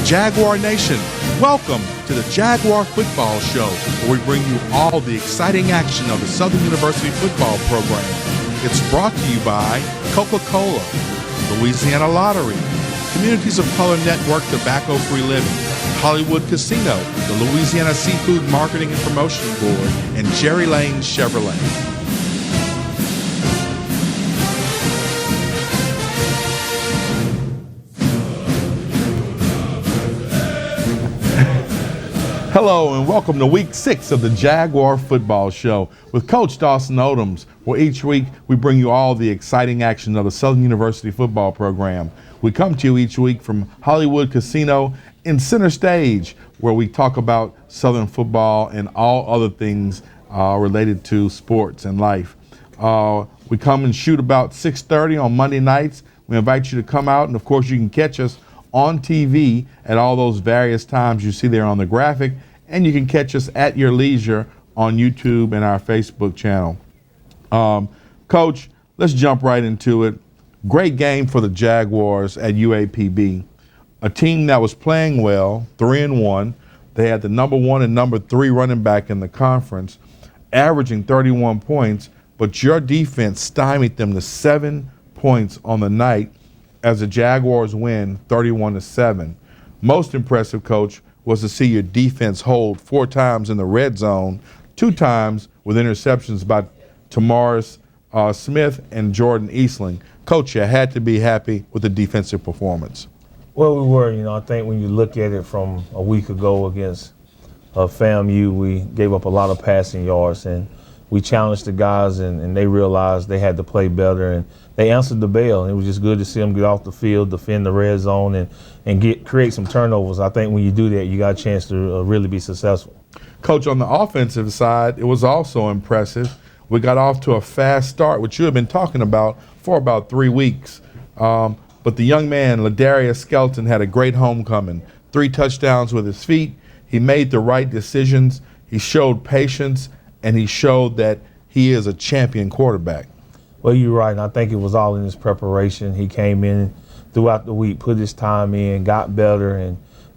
Jaguar Nation, welcome to the Jaguar Football Show, where we bring you all the exciting action of the Southern University football program. It's brought to you by Coca-Cola, Louisiana Lottery, Communities of Color Network Tobacco-Free Living, Hollywood Casino, the Louisiana Seafood Marketing and Promotion Board, and Jerry Lane Chevrolet. Hello and welcome to week 6 of the Jaguar Football Show with Coach Dawson Odums, where each week we bring you all the exciting action of the Southern University football program. We come to you each week from Hollywood Casino in Center Stage, where we talk about Southern football and all other things related to sports and life. We come and shoot about 6:30 on Monday nights. We invite you to come out, and of course you can catch us on TV at all those various times you see there on the graphic, and you can catch us at your leisure on YouTube and our Facebook channel. Coach, let's jump right into it. Great game for the Jaguars at UAPB. A team that was playing well, 3-1. They had the number 1 and number 3 running back in the conference, averaging 31 points, but your defense stymied them to 7 points on the night as the Jaguars win 31-7. Most impressive, Coach, was to see your defense hold 4 times in the red zone, 2 times with interceptions by Tamaris Smith and Jordan Eastling. Coach, you had to be happy with the defensive performance. Well, we were. I think when you look at it from a week ago against FAMU, we gave up a lot of passing yards, and we challenged the guys, and they realized they had to play better, and they answered the bell. It was just good to see them get off the field, defend the red zone, and create some turnovers. I think when you do that, you got a chance to really be successful. Coach, on the offensive side, it was also impressive. We got off to a fast start, which you have been talking about for about 3 weeks. But the young man, Ladarius Skelton, had a great homecoming. 3 touchdowns with his feet. He made the right decisions. He showed patience, and he showed that he is a champion quarterback. Well, you're right, and I think it was all in his preparation. He came in throughout the week, put his time in, got better,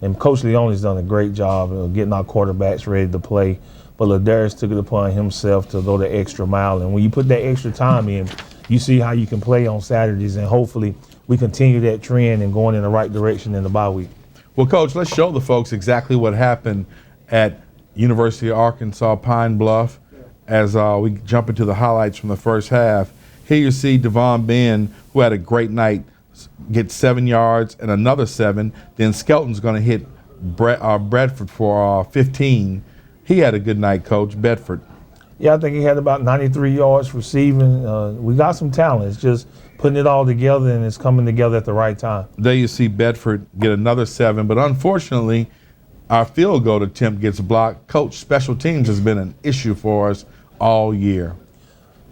and Coach Leone's done a great job of getting our quarterbacks ready to play. But Ladarius took it upon himself to go the extra mile, and when you put that extra time in, you see how you can play on Saturdays, and hopefully we continue that trend and going in the right direction in the bye week. Well, Coach, let's show the folks exactly what happened at University of Arkansas Pine Bluff as we jump into the highlights from the first half. Here you see Devon Ben, who had a great night, get 7 yards and another 7. Then Skelton's going to hit Bradford for 15. He had a good night, Coach. Bedford. Yeah, I think he had about 93 yards receiving. We got some talent. It's just putting it all together, and it's coming together at the right time. There you see Bedford get another 7, but unfortunately, our field goal attempt gets blocked. Coach, special teams has been an issue for us all year.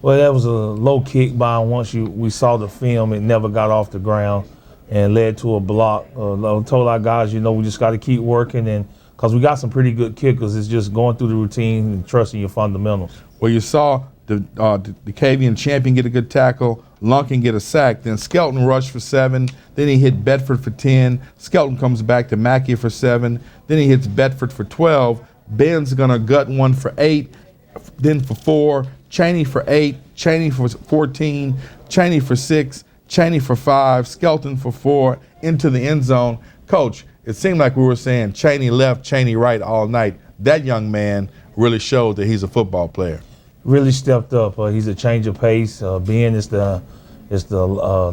Well, that was a low kick by once we saw the film. It never got off the ground and led to a block. I told our guys, we just got to keep working, and because we got some pretty good kickers. It's just going through the routine and trusting your fundamentals. Well, you saw the Decavian champion get a good tackle, Lunkin get a sack, then Skelton rushed for 7, then he hit Bedford for 10, Skelton comes back to Mackey for 7, then he hits Bedford for 12, Ben's going to gut one for 8, then for 4, Chaney for 8, Chaney for 14, Chaney for 6, Chaney for 5, Skelton for 4, into the end zone. Coach, it seemed like we were saying Chaney left, Chaney right all night. That young man really showed that he's a football player. Really stepped up. He's a change of pace. Ben is the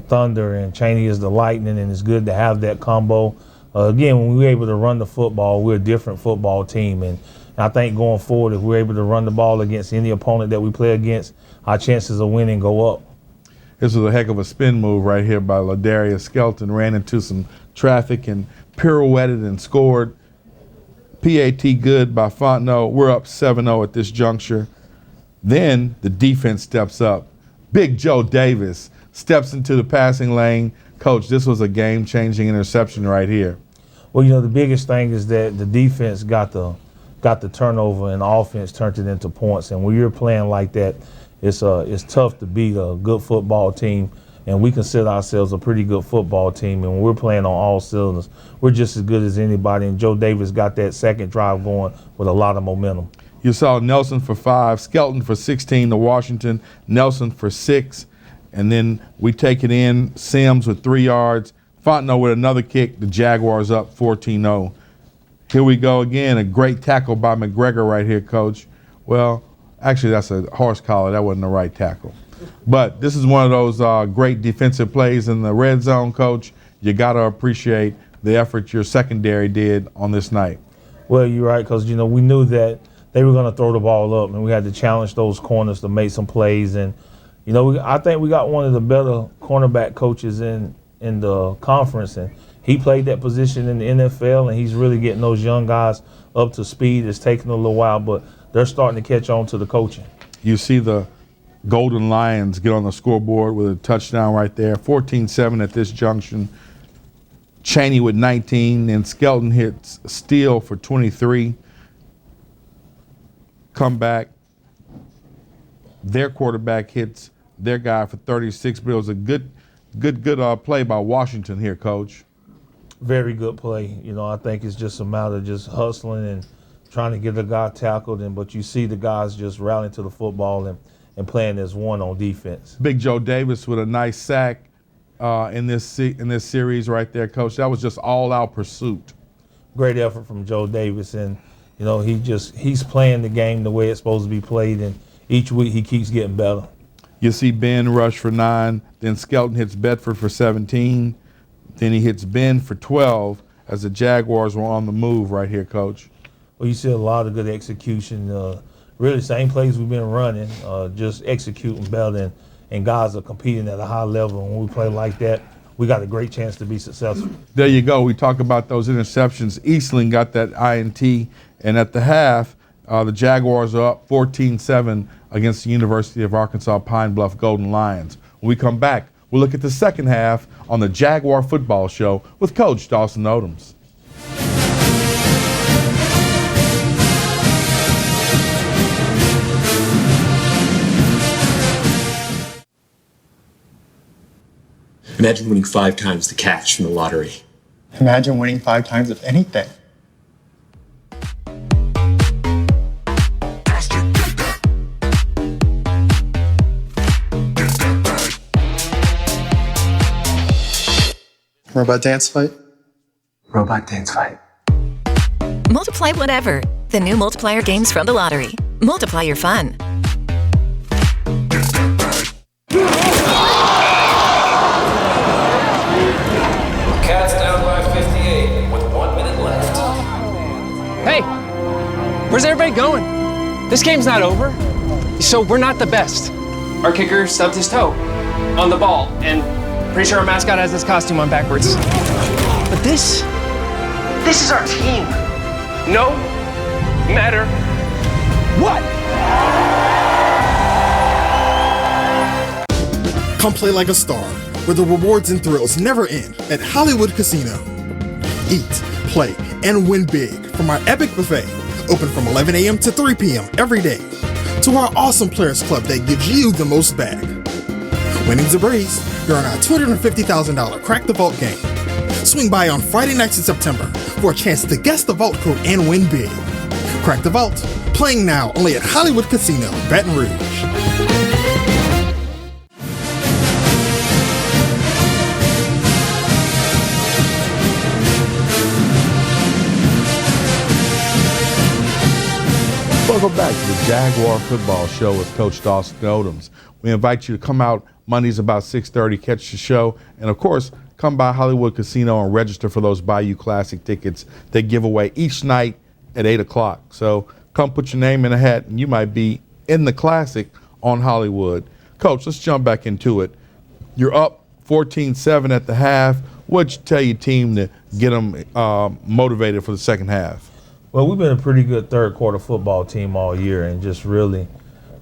thunder, and Chaney is the lightning, and it's good to have that combo. Again, when we're able to run the football, we're a different football team, and I think going forward, if we're able to run the ball against any opponent that we play against, our chances of winning go up. This was a heck of a spin move right here by Ladarius Skelton. Ran into some traffic and pirouetted and scored. PAT good by Fontenot. We're up 7-0 at this juncture. Then the defense steps up. Big Joe Davis steps into the passing lane. Coach, this was a game-changing interception right here. Well, the biggest thing is that the defense got the turnover and the offense turned it into points. And when you're playing like that, it's tough to beat a good football team and we consider ourselves a pretty good football team. And when we're playing on all cylinders, we're just as good as anybody. And Joe Davis got that second drive going with a lot of momentum. You saw Nelson for 5, Skelton for 16 to Washington, Nelson for 6, and then we take it in, Sims with 3 yards, Fontenot with another kick, the Jaguars up 14-0. Here we go again, a great tackle by McGregor right here, Coach. Well, actually that's a horse collar, that wasn't the right tackle. But this is one of those great defensive plays in the red zone, Coach. You got to appreciate the effort your secondary did on this night. Well, you're right, because, you know, we knew that they were going to throw the ball up, and we had to challenge those corners to make some plays. And, you know, I think we got one of the better cornerback coaches in the conference, and he played that position in the NFL, and he's really getting those young guys up to speed. It's taking a little while, but they're starting to catch on to the coaching. You see the Golden Lions get on the scoreboard with a touchdown right there, 14-7 at this junction. Chaney with 19, and Skelton hits Steele for 23. Come back. Their quarterback hits their guy for 36, but it was a good play by Washington here, Coach. Very good play. You know, I think it's just a matter of just hustling and trying to get the guy tackled, but you see the guys just rallying to the football and playing as one on defense. Big Joe Davis with a nice sack in this series right there, Coach. That was just all-out pursuit. Great effort from Joe Davis, and you know, he's playing the game the way it's supposed to be played, and each week he keeps getting better. You see Ben rush for 9, then Skelton hits Bedford for 17, then he hits Ben for 12 as the Jaguars were on the move right here, Coach. Well, you see a lot of good execution. Really, same plays we've been running, just executing better, and guys are competing at a high level. When we play like that, we got a great chance to be successful. There you go. We talk about those interceptions. Eastling got that INT, and at the half, the Jaguars are up 14-7 against the University of Arkansas Pine Bluff Golden Lions. When we come back, we'll look at the second half on the Jaguar Football Show with Coach Dawson Odums. Imagine winning 5 times the cash from the lottery. Imagine winning 5 times of anything. Robot dance fight? Robot dance fight. Multiply whatever. The new multiplier games from the lottery. Multiply your fun. Cats down by 58 with 1 minute left. Hey, where's everybody going? This game's not over. So we're not the best. Our kicker stubbed his toe on the ball, and pretty sure our mascot has this costume on backwards. But this is our team. No matter what. Come play like a star, where the rewards and thrills never end at Hollywood Casino. Eat, play, and win big from our epic buffet, open from 11 a.m. to 3 p.m. every day, to our awesome Players Club that gives you the most back. Winning's a breeze. You're on our $250,000 Crack the Vault game. Swing by on Friday nights in September for a chance to guess the vault code and win big. Crack the Vault, playing now only at Hollywood Casino, Baton Rouge. Welcome back to the Jaguar Football Show with Coach Dawson Odums. We invite you to come out Mondays about 6:30, catch the show, and of course, come by Hollywood Casino and register for those Bayou Classic tickets they give away each night at 8 o'clock. So come put your name in a hat and you might be in the Classic on Hollywood. Coach, let's jump back into it. You're up 14-7 at the half. What'd you tell your team to get them motivated for the second half? Well, we've been a pretty good third quarter football team all year, and just really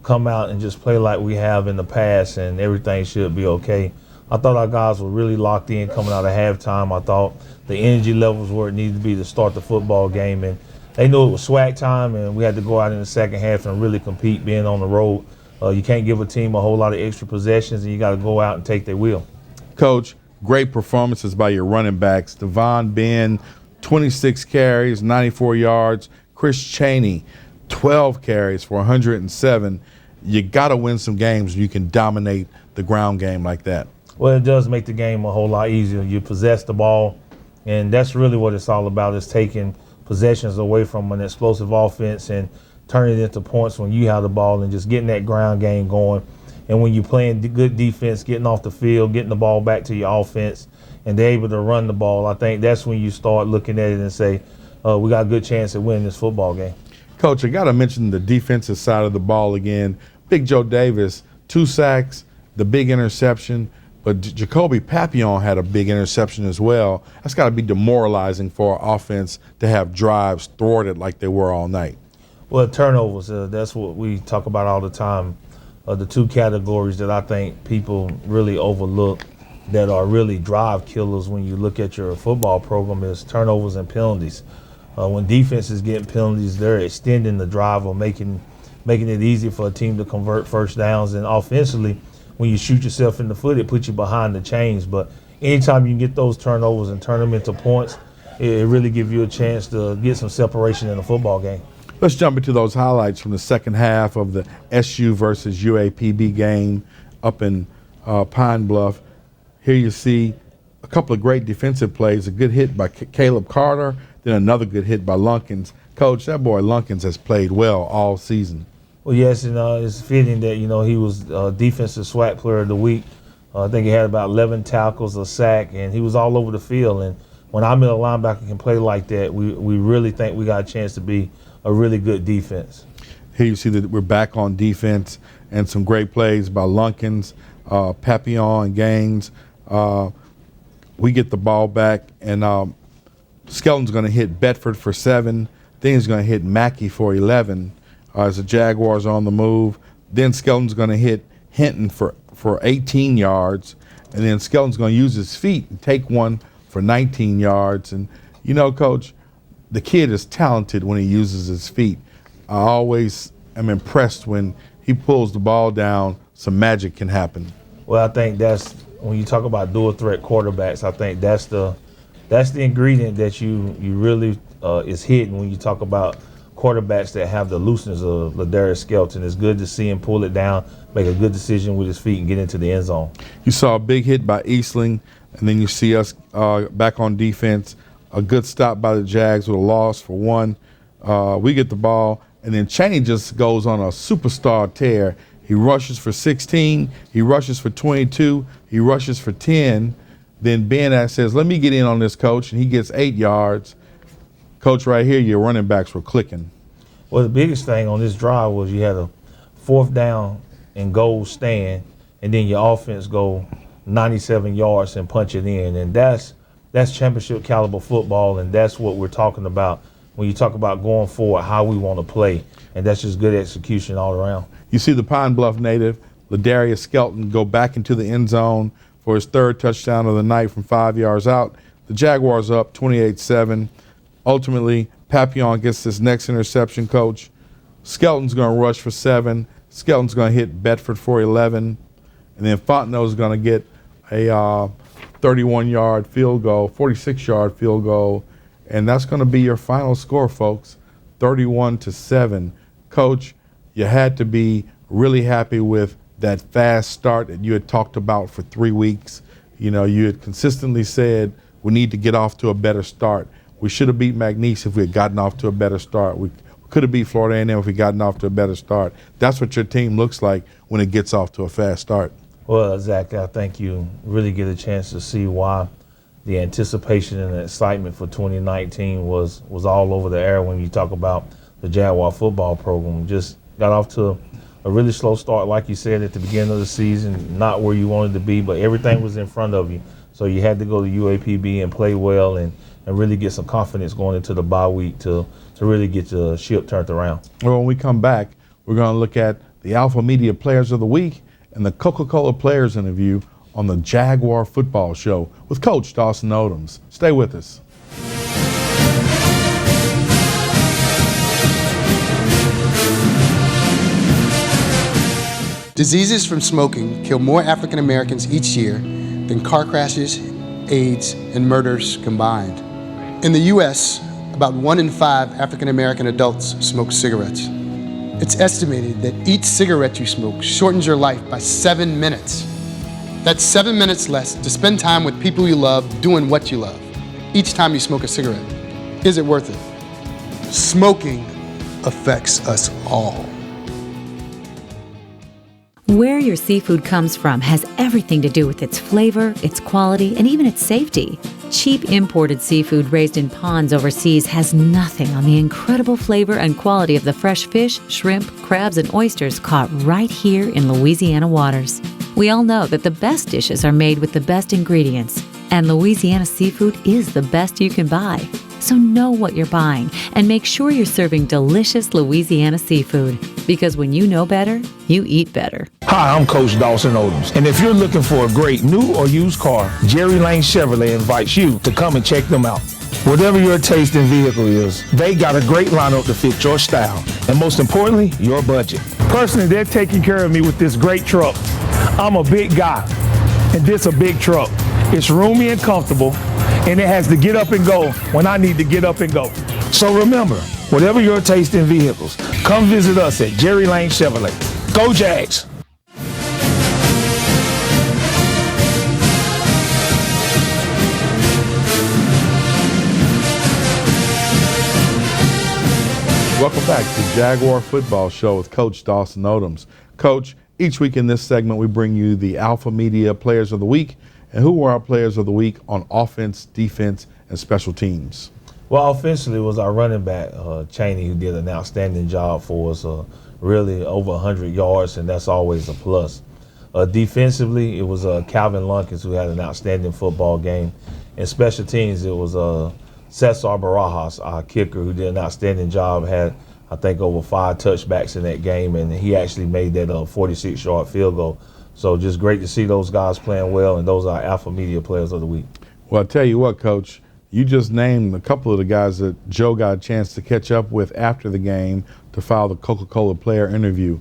come out and just play like we have in the past, and everything should be okay. I thought our guys were really locked in coming out of halftime. I thought the energy levels where it needed to be to start the football game, and they knew it was swag time, and we had to go out in the second half and really compete, being on the road You can't give a team a whole lot of extra possessions, and you got to go out and take their will. Coach, great performances by your running backs. Devon Ben, 26 carries, 94 yards. Chris Chaney, 12 carries for 107. You got to win some games. You can dominate the ground game like that. Well, it does make the game a whole lot easier. You possess the ball, and that's really what it's all about, is taking possessions away from an explosive offense and turning it into points when you have the ball and just getting that ground game going. And when you're playing good defense, getting off the field, getting the ball back to your offense, and they're able to run the ball, I think that's when you start looking at it and say, we got a good chance at winning this football game. Coach, I got to mention the defensive side of the ball again. Big Joe Davis, 2 sacks, the big interception. But Jacoby Papillon had a big interception as well. That's got to be demoralizing for our offense to have drives thwarted like they were all night. Well, turnovers, that's what we talk about all the time. The 2 categories that I think people really overlook that are really drive killers when you look at your football program is turnovers and penalties. When defense is getting penalties, they're extending the drive or making it easy for a team to convert first downs. And offensively, when you shoot yourself in the foot, it puts you behind the chains. But anytime you can get those turnovers and turn them into points, it really gives you a chance to get some separation in a football game. Let's jump into those highlights from the second half of the SU versus UAPB game up in Pine Bluff. Here you see a couple of great defensive plays, a good hit by Caleb Carter, then another good hit by Lunkins. Coach, that boy Lunkins has played well all season. Well, yes, and it's fitting that, he was Defensive SWAT Player of the Week. I think he had about 11 tackles, a sack, and he was all over the field. And when our middle linebacker can play like that, we really think we got a chance to be a really good defense. Here you see that we're back on defense and some great plays by Lunkins, Papillon, and Gaines. We get the ball back, and Skelton's going to hit Bedford for 7. Then he's going to hit Mackey for 11 as the Jaguars are on the move. Then Skelton's going to hit Hinton for 18 yards. And then Skelton's going to use his feet and take one for 19 yards. And, Coach, the kid is talented when he uses his feet. I always am impressed when he pulls the ball down, some magic can happen. Well, I think that's, when you talk about dual threat quarterbacks, I think that's the ingredient that you really is hidden when you talk about quarterbacks that have the looseness of Ladarius Skelton. It's good to see him pull it down, make a good decision with his feet, and get into the end zone. You saw a big hit by Eastling, and then you see us back on defense. A good stop by the Jags with a loss for 1. We get the ball, and then Chaney just goes on a superstar tear. He rushes for 16, he rushes for 22, he rushes for 10. Then Ben says, let me get in on this, Coach, and he gets 8 yards. Coach, right here, your running backs were clicking. Well, the biggest thing on this drive was you had a 4th down and goal stand, and then your offense go 97 yards and punch it in. And that's championship caliber football, and that's what we're talking about when you talk about going forward, how we want to play. And that's just good execution all around. You see the Pine Bluff native, Ladarius Skelton, go back into the end zone for his 3rd touchdown of the night from 5 yards out. The Jaguars up 28-7. Ultimately, Papillon gets this next interception, Coach. Skelton's going to rush for 7. Skelton's going to hit Bedford for 11. And then Fontenot's going to get a 31-yard field goal, 46-yard field goal. And that's going to be your final score, folks, 31-7. Coach, you had to be really happy with that fast start that you had talked about for 3 weeks. You had consistently said we need to get off to a better start. We should have beat McNeese if we had gotten off to a better start. We could have beat Florida A&M if we gotten off to a better start. That's what your team looks like when it gets off to a fast start. Well, exactly. I think you really get a chance to see why the anticipation and the excitement for 2019 was all over the air when you talk about the Jaguar football program. Just got off to a really slow start, like you said, at the beginning of the season, not where you wanted to be, but everything was in front of you. So you had to go to UAPB and play well and really get some confidence going into the bye week to really get the ship turned around. Well, when we come back, we're going to look at the Alpha Media Players of the Week and the Coca-Cola Players Interview on the Jaguar Football Show with Coach Dawson Odums. Stay with us. Diseases from smoking kill more African Americans each year than car crashes, AIDS, and murders combined. In the U.S., about 1 in 5 African American adults smoke cigarettes. It's estimated that each cigarette you smoke shortens your life by 7 minutes. That's 7 minutes less to spend time with people you love doing what you love each time you smoke a cigarette. Is it worth it? Smoking affects us all. Where your seafood comes from has everything to do with its flavor, its quality, and even its safety. Cheap imported seafood raised in ponds overseas has nothing on the incredible flavor and quality of the fresh fish, shrimp, crabs, and oysters caught right here in Louisiana waters. We all know that the best dishes are made with the best ingredients, and Louisiana seafood is the best you can buy. So know what you're buying and make sure you're serving delicious Louisiana seafood. Because when you know better, you eat better. Hi, I'm Coach Dawson Odums. And if you're looking for a great new or used car, Jerry Lane Chevrolet invites you to come and check them out. Whatever your taste in vehicle is, they got a great lineup to fit your style. And most importantly, your budget. Personally, they're taking care of me with this great truck. I'm a big guy, and this a big truck. It's roomy and comfortable, and it has to get up and go when I need to get up and go. So remember, whatever your taste in vehicles, come visit us at Jerry Lane Chevrolet. Go Jags! Welcome back to Jaguar Football Show with Coach Dawson Odums. Coach, each week in this segment we bring you the Alpha Media Players of the Week and who were our Players of the Week on offense, defense, and special teams. Well, offensively, it was our running back, Chaney, who did an outstanding job for us, really over 100 yards, and that's always a plus. Defensively, it was Calvin Lunkins, who had an outstanding football game. In special teams, it was Cesar Barajas, our kicker, who did an outstanding job, had, I think, over 5 touchbacks in that game, and he actually made that 46-yard field goal. So just great to see those guys playing well, and those are Alpha Media Players of the Week. Well, I tell you what, Coach, you just named a couple of the guys that Joe got a chance to catch up with after the game to file the Coca-Cola player interview.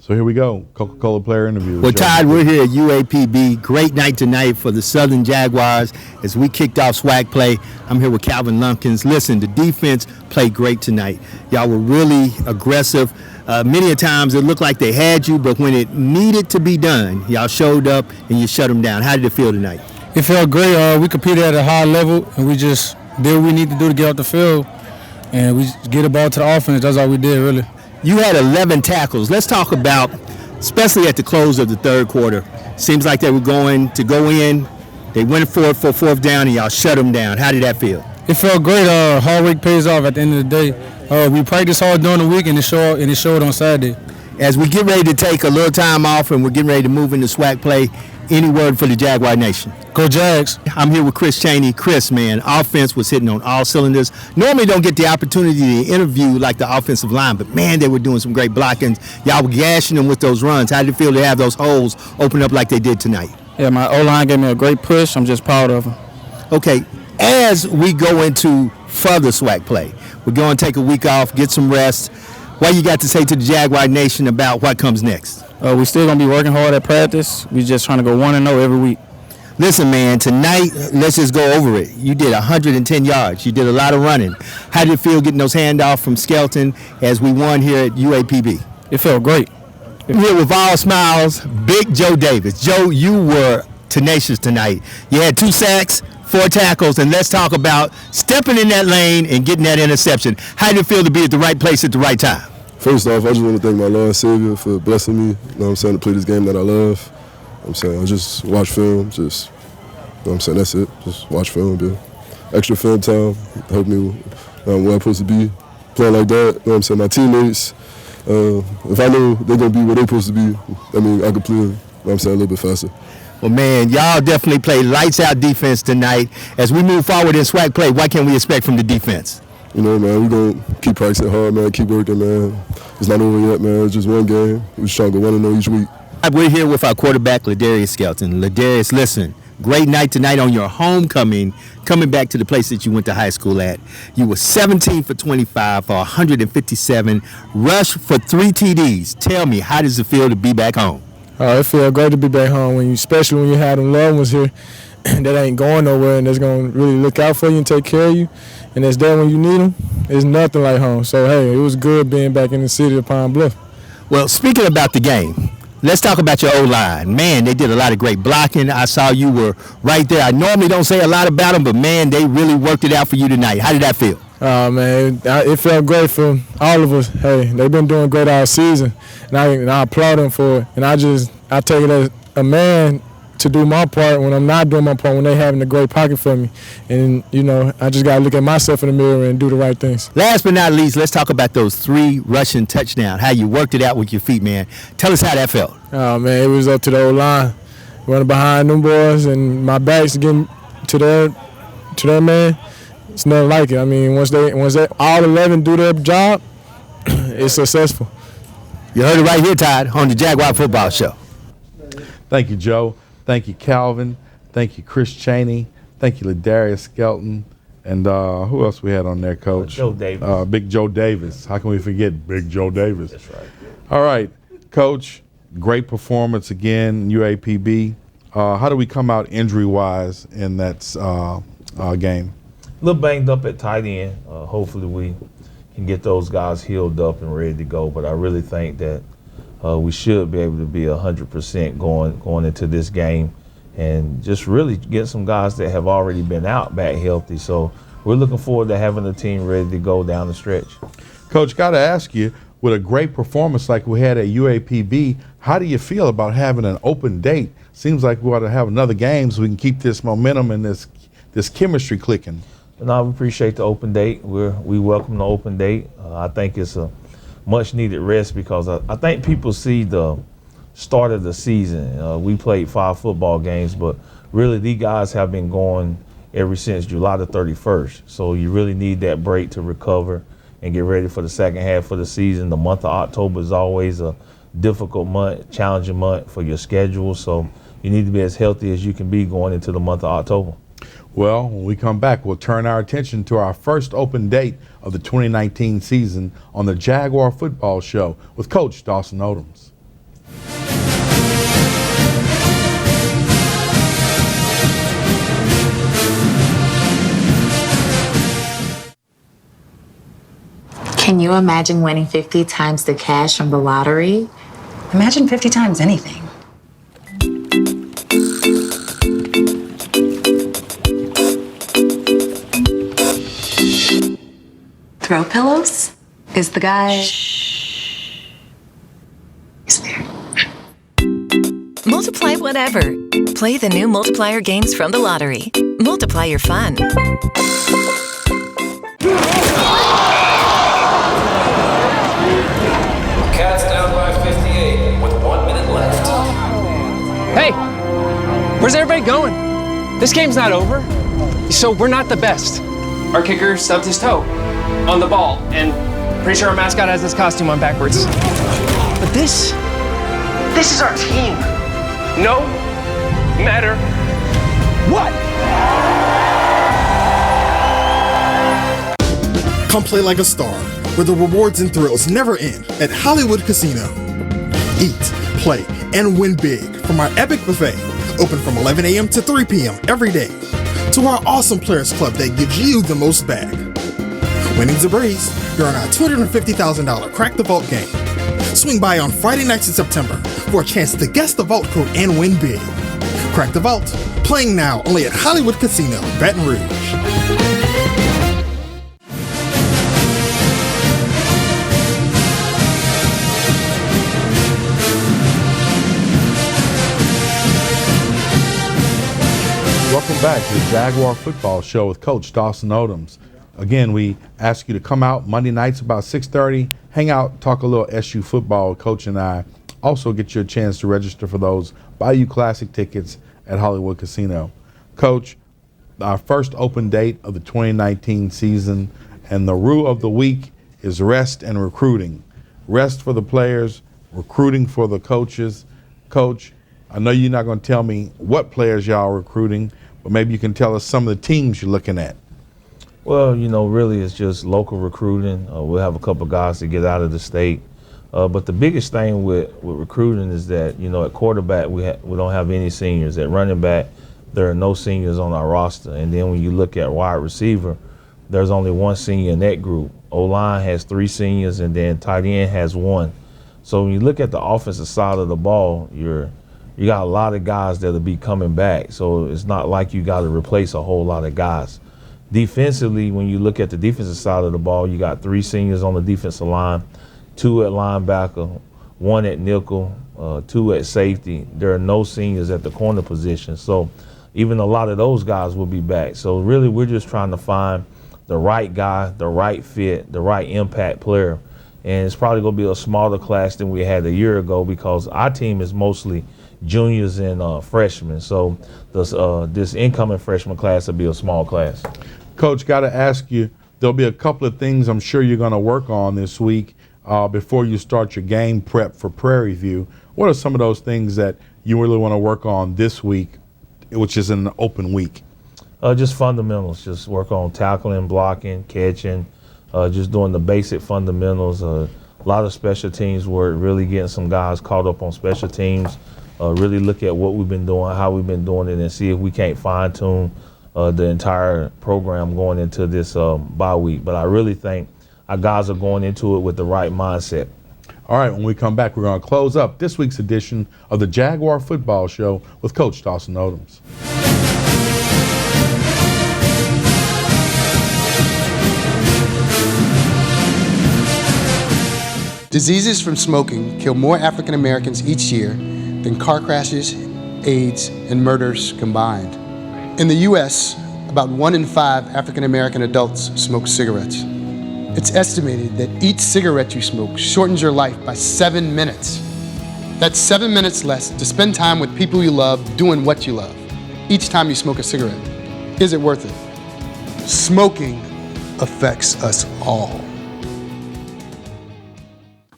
So here we go, Coca-Cola player interview. Well, Todd, we're here at UAPB. Great night tonight for the Southern Jaguars as we kicked off swag play. I'm here with Calvin Lunkins. Listen, the defense played great tonight. Y'all were really aggressive. Many a times it looked like they had you, but when it needed to be done, y'all showed up and you shut them down. How did it feel tonight? It felt great. We competed at a high level, and we just did what we need to do to get off the field, and we just get the ball to the offense. That's all we did, really. You had 11 tackles. Let's talk about, especially at the close of the third quarter, seems like they were going to go in. They went for it for fourth down, and y'all shut them down. How did that feel? It felt great. Hard work pays off at the end of the day. We practiced hard during the week, and it showed on Saturday. As we get ready to take a little time off and we're getting ready to move into swag play, any word for the Jaguar Nation? Go Jags. I'm here with Chris Chaney. Chris, man, offense was hitting on all cylinders. Normally don't get the opportunity to interview like the offensive line, but man, they were doing some great blocking. Y'all were gashing them with those runs. How did it feel to have those holes open up like they did tonight? Yeah, my O-line gave me a great push. I'm just proud of them. Okay, as we go into further swag play, we're going to take a week off, get some rest. What you got to say to the Jaguar Nation about what comes next? We still going to be working hard at practice. We just trying to go 1-0 every week. Listen, man, tonight, let's just go over it. You did 110 yards. You did a lot of running. How did it feel getting those handoffs from Skelton as we won here at UAPB? It felt great. Here with all smiles, Big Joe Davis. Joe, you were tenacious tonight. You had 2 sacks, 4 tackles, and let's talk about stepping in that lane and getting that interception. How did it feel to be at the right place at the right time? First off, I just want to thank my Lord and Savior for blessing me, you know what I'm saying, to play this game that I love. I'm saying I just watch film, just, you know what I'm saying, that's it. Just watch film, dude. Extra film time, help me where I'm supposed to be. Playing like that, you know what I'm saying, my teammates, if I know they're going to be where they're supposed to be, I mean, I could play, you know what I'm saying, a little bit faster. Well, man, y'all definitely played lights-out defense tonight. As we move forward in swag play, what can we expect from the defense? You know, man, we're going to keep practicing hard, man, keep working, man. It's not over yet, man. It's just one game. We're just trying to go 1-0 each week. We're here with our quarterback, Ladarius Skelton. Ladarius, listen, Great night tonight on your homecoming, coming back to the place that you went to high school at. You were 17 for 25 for 157, rushed for 3 TDs. Tell me, how does it feel to be back home? It feels great to be back home, especially when you have them loved ones here that ain't going nowhere and that's going to really look out for you and take care of you. And that's there when you need them. It's nothing like home. So, hey, it was good being back in the city of Pine Bluff. Well, speaking about the game, let's talk about your O-line. Man, they did a lot of great blocking. I saw you were right there. I normally don't say a lot about them, but, man, they really worked it out for you tonight. How did that feel? Man, it felt great for all of us. Hey, they've been doing great all season, and I applaud them for it. And I take it as a man to do my part when I'm not doing my part, when they having a great pocket for me. And, I just got to look at myself in the mirror and do the right things. Last but not least, let's talk about those 3 rushing touchdowns, how you worked it out with your feet, man. Tell us how that felt. Oh, man, it was up to the O-line. Running behind them boys, and my back's getting to their man. It's nothing like it. I mean, once they all 11 do their job, it's successful. You heard it right here, Todd, on the Jaguar Football Show. Thank you, Joe. Thank you, Calvin. Thank you, Chris Chaney. Thank you, Ladarius Skelton. And who else we had on there, Coach? Joe Davis. Big Joe Davis. How can we forget Big Joe Davis? That's right. All right, Coach, great performance again, UAPB. How do we come out injury-wise in that game? A little banged up at tight end. Hopefully we can get those guys healed up and ready to go. But I really think that we should be able to be 100% going into this game and just really get some guys that have already been out back healthy. So we're looking forward to having the team ready to go down the stretch. Coach, got to ask you, with a great performance like we had at UAPB, how do you feel about having an open date? Seems like we ought to have another game so we can keep this momentum and this chemistry clicking. And I appreciate the open date. We welcome the open date. I think it's a much needed rest because I think people see the start of the season. We played 5 football games, but really these guys have been going ever since July the 31st. So you really need that break to recover and get ready for the second half of the season. The month of October is always a difficult month, challenging month for your schedule. So you need to be as healthy as you can be going into the month of October. Well, when we come back, we'll turn our attention to our first open date of the 2019 season on the Jaguar Football Show with Coach Dawson Odums. Can you imagine winning 50 times the cash from the lottery? Imagine 50 times anything. Throw pillows? Is the guy... He's there. Multiply whatever. Play the new multiplier games from the lottery. Multiply your fun. Cats down by 58 with 1 minute left. Hey, where's everybody going? This game's not over. So we're not the best. Our kicker stubbed his toe on the ball, and pretty sure our mascot has his costume on backwards. But this is our team. No matter what. Come play like a star, where the rewards and thrills never end at Hollywood Casino. Eat, play, and win big from our epic buffet, open from 11 a.m. to 3 p.m. every day, to our awesome Players Club that gives you the most back. Winning's a breeze. You're on our $250,000 Crack the Vault game. Swing by on Friday nights in September for a chance to guess the vault code and win big. Crack the Vault, playing now only at Hollywood Casino, Baton Rouge. Welcome back to the Jaguar Football Show with Coach Dawson Odums. Again, we ask you to come out Monday nights about 6:30, hang out, talk a little SU football, Coach and I. Also get you a chance to register for those Bayou Classic tickets at Hollywood Casino. Coach, our first open date of the 2019 season, and the rule of the week is rest and recruiting. Rest for the players, recruiting for the coaches. Coach, I know you're not going to tell me what players y'all are recruiting, but maybe you can tell us some of the teams you're looking at. Well, really it's just local recruiting. We'll have a couple guys to get out of the state. But the biggest thing with recruiting is that, at quarterback, we don't have any seniors. At running back, there are no seniors on our roster. And then when you look at wide receiver, there's only one senior in that group. O-line has 3 seniors, and then tight end has 1. So when you look at the offensive side of the ball, you got a lot of guys that'll be coming back. So it's not like you got to replace a whole lot of guys. Defensively, when you look at the defensive side of the ball, you got 3 seniors on the defensive line, 2 at linebacker, 1 at nickel, 2 at safety. There are no seniors at the corner position. So even a lot of those guys will be back. So really we're just trying to find the right guy, the right fit, the right impact player. And it's probably going to be a smaller class than we had a year ago because our team is mostly juniors and freshmen. So this incoming freshman class will be a small class. Coach, got to ask you, there'll be a couple of things I'm sure you're going to work on this week before you start your game prep for Prairie View. What are some of those things that you really want to work on this week, which is an open week? Just fundamentals. Just work on tackling, blocking, catching, just doing the basic fundamentals. A lot of special teams work, really getting some guys caught up on special teams, really look at what we've been doing, how we've been doing it, and see if we can't fine-tune the entire program going into this bye week. But I really think our guys are going into it with the right mindset. All right, when we come back, we're going to close up this week's edition of the Jaguar Football Show with Coach Dawson Odums. Diseases from smoking kill more African Americans each year than car crashes, AIDS, and murders combined. In the U.S., about 1 in 5 African American adults smoke cigarettes. It's estimated that each cigarette you smoke shortens your life by 7 minutes. That's 7 minutes less to spend time with people you love doing what you love. Each time you smoke a cigarette, is it worth it? Smoking affects us all.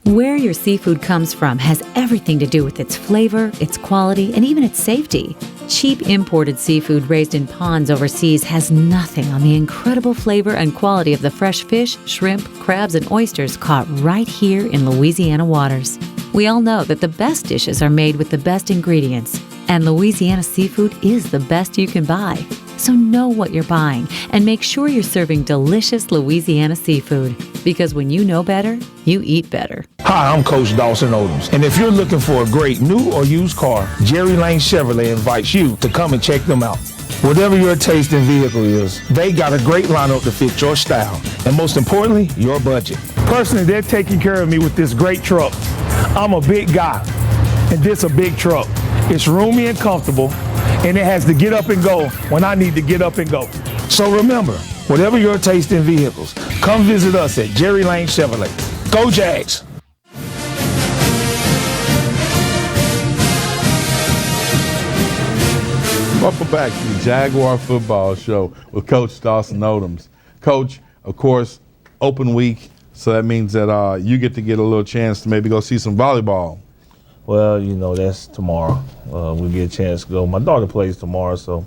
Where your seafood comes from has everything to do with its flavor, its quality, and even its safety. Cheap imported seafood raised in ponds overseas has nothing on the incredible flavor and quality of the fresh fish, shrimp, crabs, and oysters caught right here in Louisiana waters. We all know that the best dishes are made with the best ingredients, and Louisiana seafood is the best you can buy. So know what you're buying and make sure you're serving delicious Louisiana seafood. Because when you know better, you eat better. Hi, I'm Coach Dawson Odums. And if you're looking for a great new or used car, Jerry Lane Chevrolet invites you to come and check them out. Whatever your taste in vehicle is, they got a great lineup to fit your style. And most importantly, your budget. Personally, they're taking care of me with this great truck. I'm a big guy, and this a big truck. It's roomy and comfortable, and it has to get up and go when I need to get up and go. So remember, whatever your taste in vehicles, come visit us at Jerry Lane Chevrolet. Go Jags! Welcome back to the Jaguar Football Show with Coach Dawson Odums. Coach, of course, open week, so that means that you get a little chance to maybe go see some volleyball. Well, that's tomorrow. We get a chance to go. My daughter plays tomorrow, so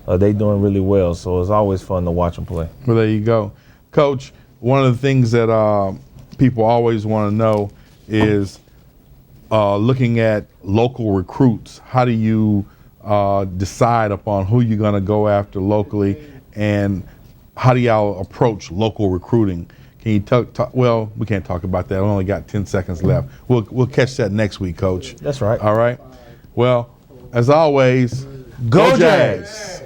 they're doing really well. So it's always fun to watch them play. Well, there you go. Coach, one of the things that people always want to know is looking at local recruits. How do you decide upon who you're going to go after locally, and how do y'all approach local recruiting? Can you talk? Well, we can't talk about that. We only got 10 seconds left. We'll catch that next week, Coach. That's right. All right. Well, as always, go Jags!